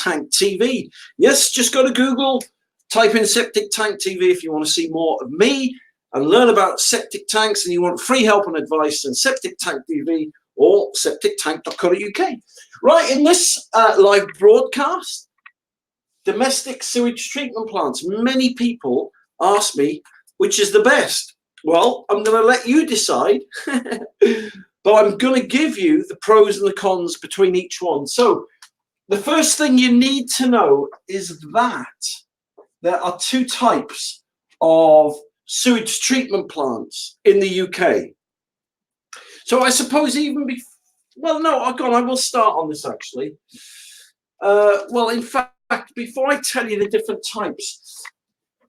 tank TV. Yes, just go to Google, type in septic tank TV if you want to see more of me and learn about septic tanks and you want free help and advice, then septic tank TV or septictank.co.uk. Right, in this live broadcast, domestic sewage treatment plants. Many people ask me which is the best. Well, I'm going to let you decide, but I'm going to give you the pros and the cons between each one. So the first thing you need to know is that there are two types of sewage treatment plants in the UK. So I suppose even before, well, no, I will start on this actually. Well, in fact, before I tell you the different types,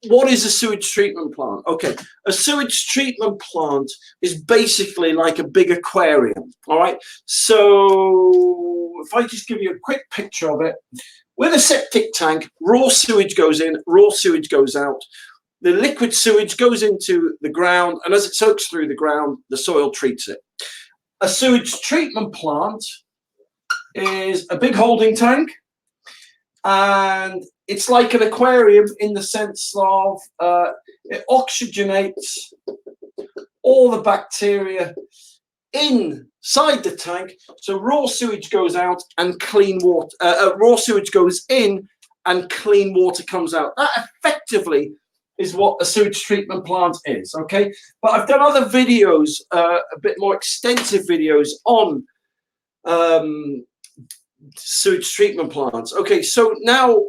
what is a sewage treatment plant? Okay, a sewage treatment plant is basically like a big aquarium, all right? So if I just give you a quick picture of it, with a septic tank, raw sewage goes in, raw sewage goes out. The liquid sewage goes into the ground, and as it soaks through the ground, the soil treats it. A sewage treatment plant is a big holding tank, and it's like an aquarium in the sense of it oxygenates all the bacteria inside the tank. So raw sewage goes out and clean water, raw sewage goes in and clean water comes out. That effectively is what a sewage treatment plant is, okay? But I've done other videos, a bit more extensive videos on sewage treatment plants. Okay, so now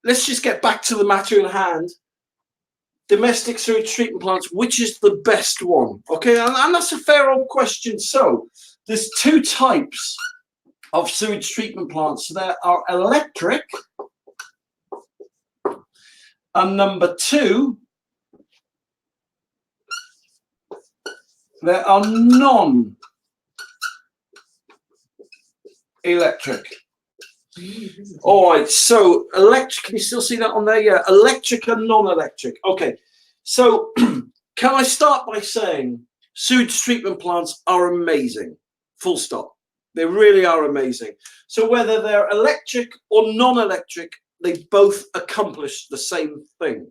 let's just get back to the matter at hand. Domestic sewage treatment plants, which is the best one? Okay, and that's a fair old question. So there's two types of sewage treatment plants. There are electric, and number two, there are non-electric. All right, so electric, can you still see that on there? Yeah, electric and non-electric. Okay, so can I start by saying sewage treatment plants are amazing, full stop. They really are amazing. So whether they're electric or non-electric, they both accomplish the same thing.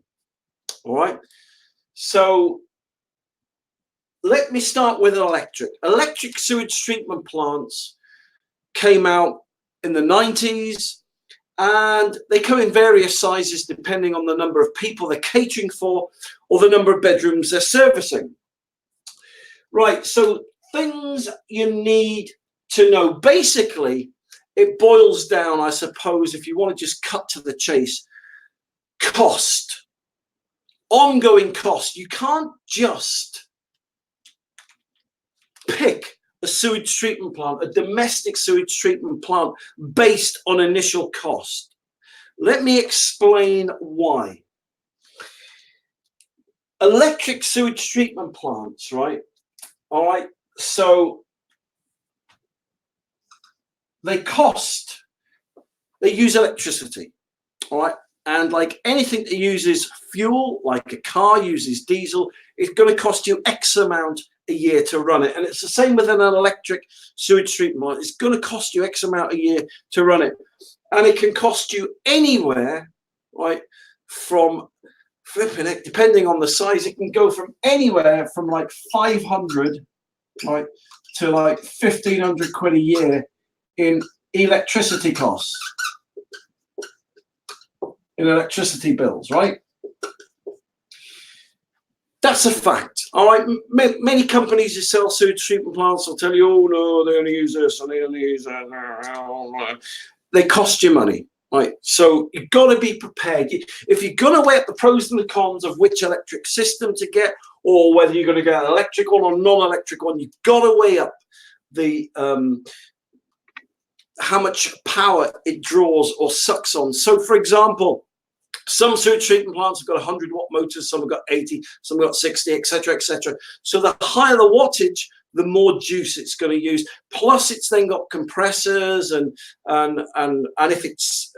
All right, so let me start with electric. Electric sewage treatment plants came out in the 90s, and they come in various sizes depending on the number of people they're catering for or the number of bedrooms they're servicing. Right, so things you need to know. Basically, it boils down, I suppose, if you want to just cut to the chase, cost. Ongoing cost. You can't just pick a sewage treatment plant, a domestic sewage treatment plant, based on initial cost. Let me explain why. Electric sewage treatment plants, right? All right, so they use electricity, all right? And like anything that uses fuel, like a car uses diesel, it's going to cost you X amount a year to run it. And it's the same with an electric sewage treatment plant. It's going to cost you X amount a year to run it. And it can cost you anywhere, right, from flipping it, depending on the size, it can go from anywhere from like 500, right, to like 1,500 quid a year in electricity costs, in electricity bills, right? That's a fact. All right, many companies that sell sewage treatment plants will tell you, oh no, they only use this and they only use that. They cost you money, right? So you've got to be prepared. If you're going to weigh up the pros and the cons of which electric system to get, or whether you're going to get an electric one or non-electric one, you've got to weigh up the how much power it draws or sucks on. So, for example, some sewage treatment plants have got 100-watt motors, some have got 80, some have got 60, etc., etc. So the higher the wattage, the more juice it's going to use. Plus, it's then got compressors and if it's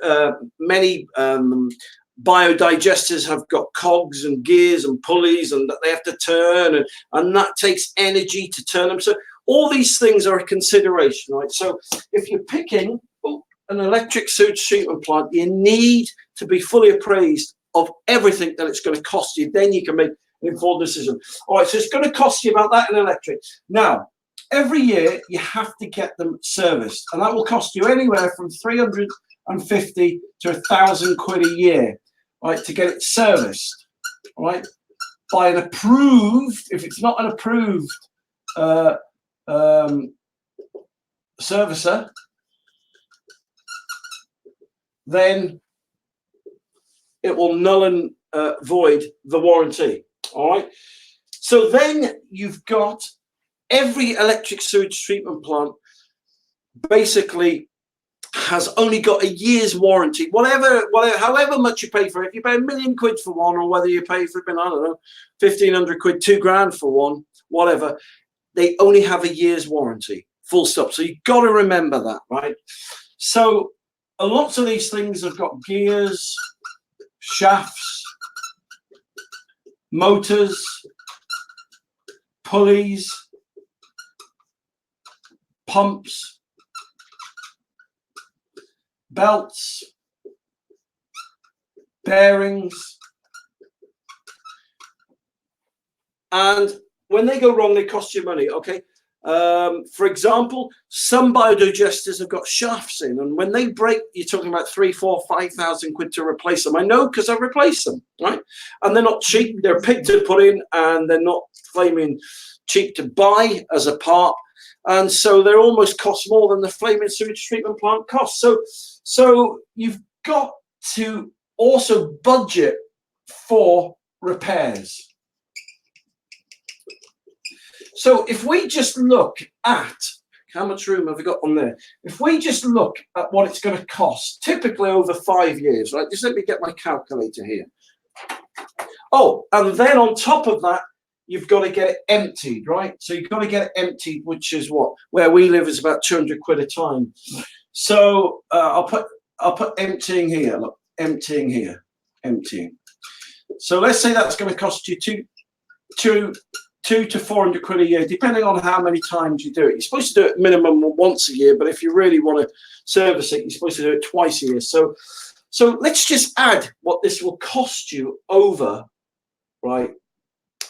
many biodigesters have got cogs and gears and pulleys and that they have to turn, and that takes energy to turn them. So all these things are a consideration, right? So if you're picking an electric sewage treatment plant, you need to be fully appraised of everything that it's going to cost you. Then you can make an informed decision. All right, so it's going to cost you about that in electric. Now, every year you have to get them serviced, and that will cost you anywhere from 350 to 1,000 quid a year, right, to get it serviced, right, by an approved. If it's not an approved servicer, then it will null and void the warranty. All right. So then you've got every electric sewage treatment plant basically has only got a year's warranty. Whatever, however much you pay for it, if you pay £1 million for one, or whether you pay for, I don't know, 1,500 quid, £2,000 for one, whatever, they only have a year's warranty. Full stop. So you've got to remember that, right? So lots of these things have got gears, shafts, motors, pulleys, pumps, belts, bearings, and when they go wrong, they cost you money. Okay. For example, some biodigesters have got shafts in, and when they break, you're talking about 3, 4, 5,000 quid to replace them. I know, because I've replaced them, right? And they're not cheap. They're picked to put in, and they're not flaming cheap to buy as a part. And so they're almost cost more than the flaming sewage treatment plant costs. So you've got to also budget for repairs. So if we just look at how much room have we got on there, if we just look at what it's going to cost, typically over 5 years, right? Just let me get my calculator here. Oh, and then on top of that, you've got to get it emptied, right? So you've got to get it emptied, which is what, where we live is about 200 quid a time. So I'll put emptying here. Look, emptying here, emptying. So let's say that's going to cost you two to 400 quid a year, depending on how many times you do it. You're supposed to do it minimum once a year, but if you really want to service it, you're supposed to do it twice a year. So let's just add what this will cost you over, right,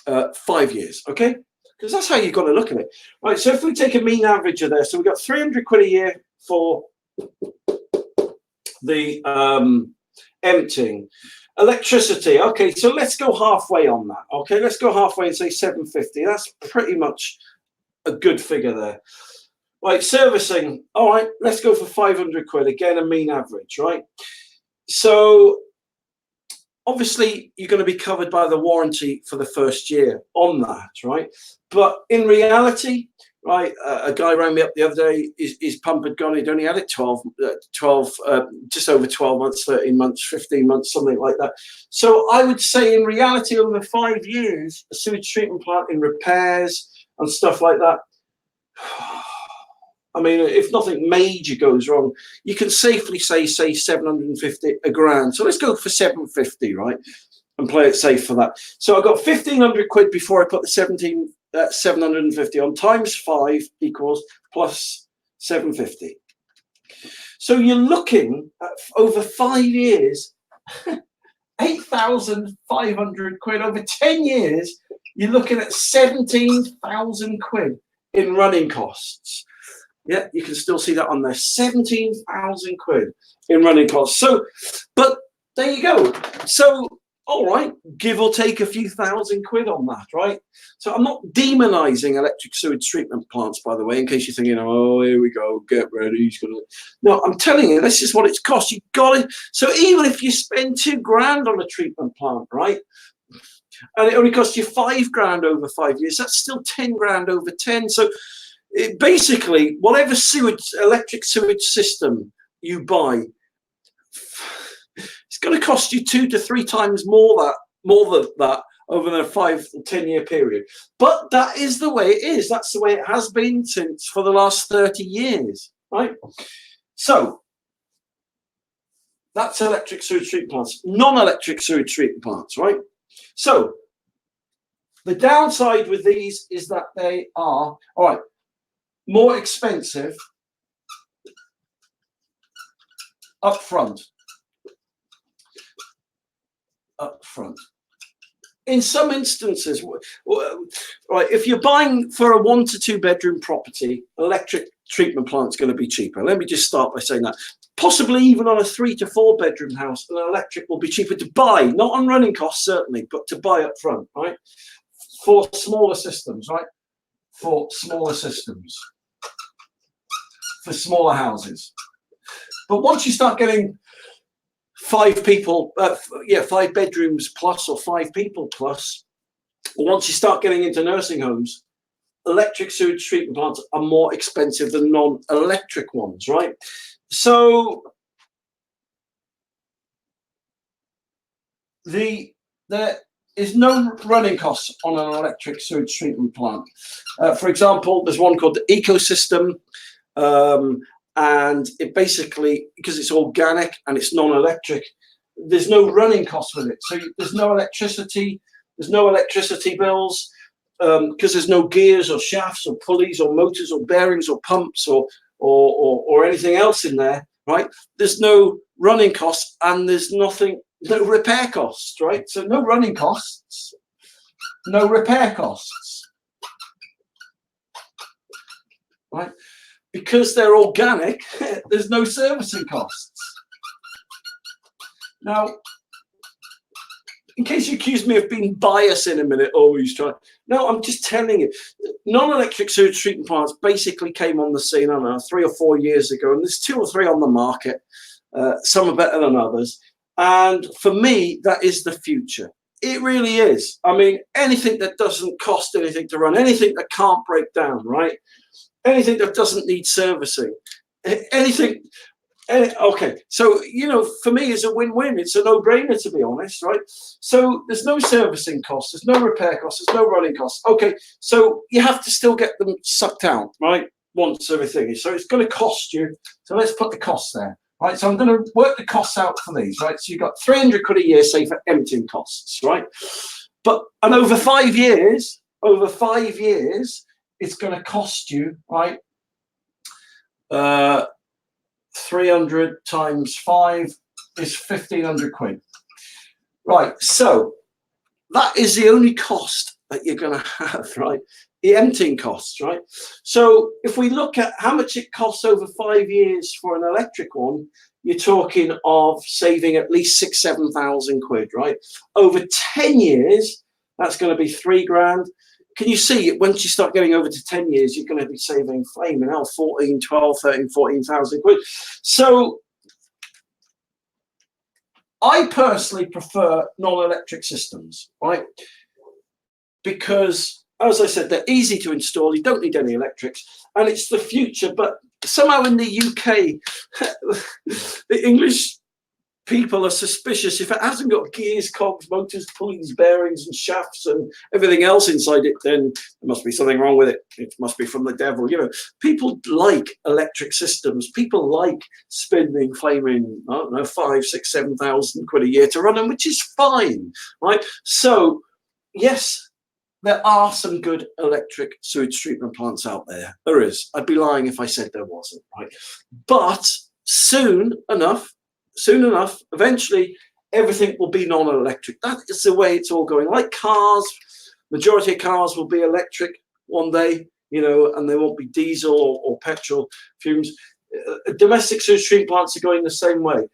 5 years, okay? Because that's how you've got to look at it. Right, so if we take a mean average of there, so we've got 300 quid a year for the emptying. Electricity, okay, so let's go halfway on that. Okay, let's go halfway and say 750. That's pretty much a good figure there. Right, servicing, all right, let's go for 500 quid, again a mean average, right? So obviously you're going to be covered by the warranty for the first year on that, right? But in reality, right, a guy rang me up the other day, his pump had gone, he'd only had it 12, just over 12 months, 13 months, 15 months, something like that. So I would say in reality, over 5 years, a sewage treatment plant in repairs and stuff like that, I mean, if nothing major goes wrong, you can safely say 750, £1,000. So let's go for 750, right? And play it safe for that. So I got 1,500 quid before I put the 750 on, times 5 equals plus 750. So you're looking at over 5 years, 8,500 quid. Over 10 years, you're looking at 17,000 quid in running costs. Yeah, you can still see that on there. 17,000 quid in running costs. So, but there you go. So, all right, give or take a few thousand quid on that, right? So I'm not demonizing electric sewage treatment plants, by the way, in case you're thinking, oh, here we go, get ready. He's gonna... No, I'm telling you, this is what it's cost. You got it. So even if you spend £2,000 on a treatment plant, right, and it only costs you £5,000 over 5 years, that's still £10,000 over 10. So basically, whatever electric sewage system you buy, it's going to cost you 2 to 3 times more than that over a 5 to 10 year period. But that is the way it is. That's the way it has been for the last 30 years, right? So that's electric sewage treatment plants. Non-electric sewage treatment plants, right? So the downside with these is that they are, all right, more expensive up front. Up front. In some instances, right, if you're buying for a 1 to 2 bedroom property, electric treatment plant is going to be cheaper. Let me just start by saying that. Possibly even on a 3 to 4 bedroom house, an electric will be cheaper to buy, not on running costs certainly, but to buy up front, right? For smaller systems, right? For smaller systems, for smaller houses. But once you start getting 5 people, 5 bedrooms plus or 5 people plus, once you start getting into nursing homes, electric sewage treatment plants are more expensive than non-electric ones, right? So there is no running costs on an electric sewage treatment plant. For example, there's one called the Ecosystem, and it basically, because it's organic and it's non-electric, there's no running costs with it. So there's no electricity bills, because there's no gears or shafts or pulleys or motors or bearings or pumps or anything else in there, right? There's no running costs and there's no repair costs, right? So no running costs, no repair costs, right? Because they're organic, there's no servicing costs. Now, in case you accuse me of being biased in a minute, oh, he's trying. No, I'm just telling you, non-electric sewage treatment plants basically came on the scene, I don't know, 3 or 4 years ago, and there's 2 or 3 on the market. Some are better than others. And for me, that is the future. It really is. I mean, anything that doesn't cost anything to run, anything that can't break down, right? Anything that doesn't need servicing, anything. Okay, so, you know, for me, it's a win-win. It's a no-brainer, to be honest, right? So there's no servicing costs, there's no repair costs, there's no running costs. Okay, so you have to still get them sucked out, right? Once everything is. So it's going to cost you. So let's put the costs there, right? So I'm going to work the costs out for these, right? So you've got 300 quid a year, say, for emptying costs, right? And over 5 years, it's going to cost you, right? 300 times 5 is 1,500 quid. Right, so that is the only cost that you're going to have, right? The emptying costs, right? So if we look at how much it costs over 5 years for an electric one, you're talking of saving at least 6,000–7,000 quid, right? Over 10 years, that's going to be 3 grand. Can you see, once you start getting over to 10 years, you're going to be saving flaming hell, 14, 12, 13, 14,000 quid. So I personally prefer non-electric systems, right? Because, as I said, they're easy to install. You don't need any electrics, and it's the future. But somehow in the UK, the English people are suspicious. If it hasn't got gears, cogs, motors, pulleys, bearings and shafts and everything else inside it, then there must be something wrong with it. It must be from the devil. You know, people like electric systems. People like spending flaming, I don't know, 5, 6, 7,000 quid a year to run them, which is fine, right? So yes, there are some good electric sewage treatment plants out there. There is. I'd be lying if I said there wasn't, right? But soon enough, eventually, everything will be non-electric. That is the way it's all going. Like cars, majority of cars will be electric one day, you know, and they won't be diesel or petrol fumes. Domestic sewage treatment plants are going the same way.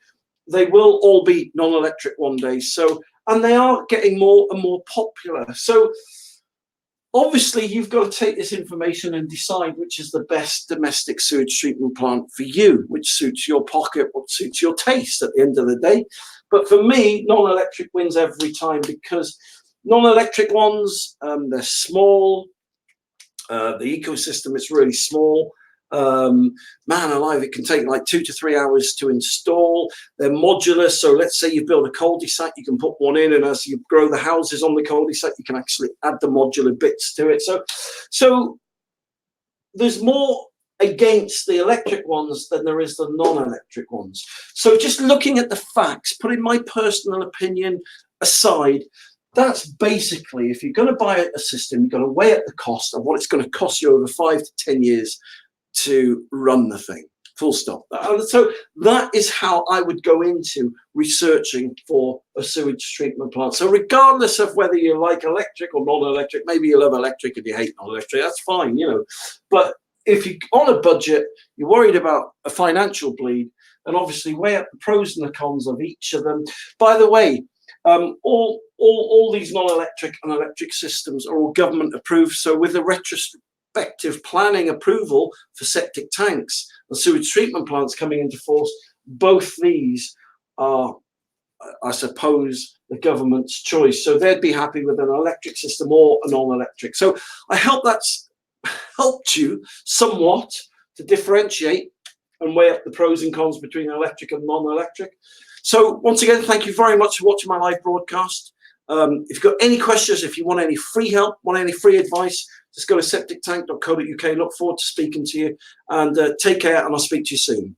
They will all be non-electric one day. So, and they are getting more and more popular. So, obviously, you've got to take this information and decide which is the best domestic sewage treatment plant for you, which suits your pocket, what suits your taste at the end of the day. But for me, non-electric wins every time, because non-electric ones, they're small. The Ecosystem is really small. Man alive, it can take like 2 to 3 hours to install. They're modular, so let's say you build a cul-de-sac, you can put one in, and as you grow the houses on the cul-de-sac, you can actually add the modular bits to it. So there's more against the electric ones than there is the non-electric ones. So just looking at the facts, putting my personal opinion aside, that's basically, if you're going to buy a system, you've got to weigh up the cost of what it's going to cost you over 5 to 10 years to run the thing. Full stop. So that is how I would go into researching for a sewage treatment plant. So regardless of whether you like electric or non-electric, maybe you love electric and you hate non-electric, that's fine, you know. But if you're on a budget, you're worried about a financial bleed, and obviously weigh up the pros and the cons of each of them. By the way, all these non-electric and electric systems are all government approved. So with a retrospective planning approval for septic tanks and sewage treatment plants coming into force, both these are, I suppose, the government's choice. So they'd be happy with an electric system or a non-electric. So I hope that's helped you somewhat to differentiate and weigh up the pros and cons between electric and non-electric. So once again, thank you very much for watching my live broadcast. If you've got any questions, if you want any free help, want any free advice, just go to septictank.co.uk. Look forward to speaking to you, and take care, and I'll speak to you soon.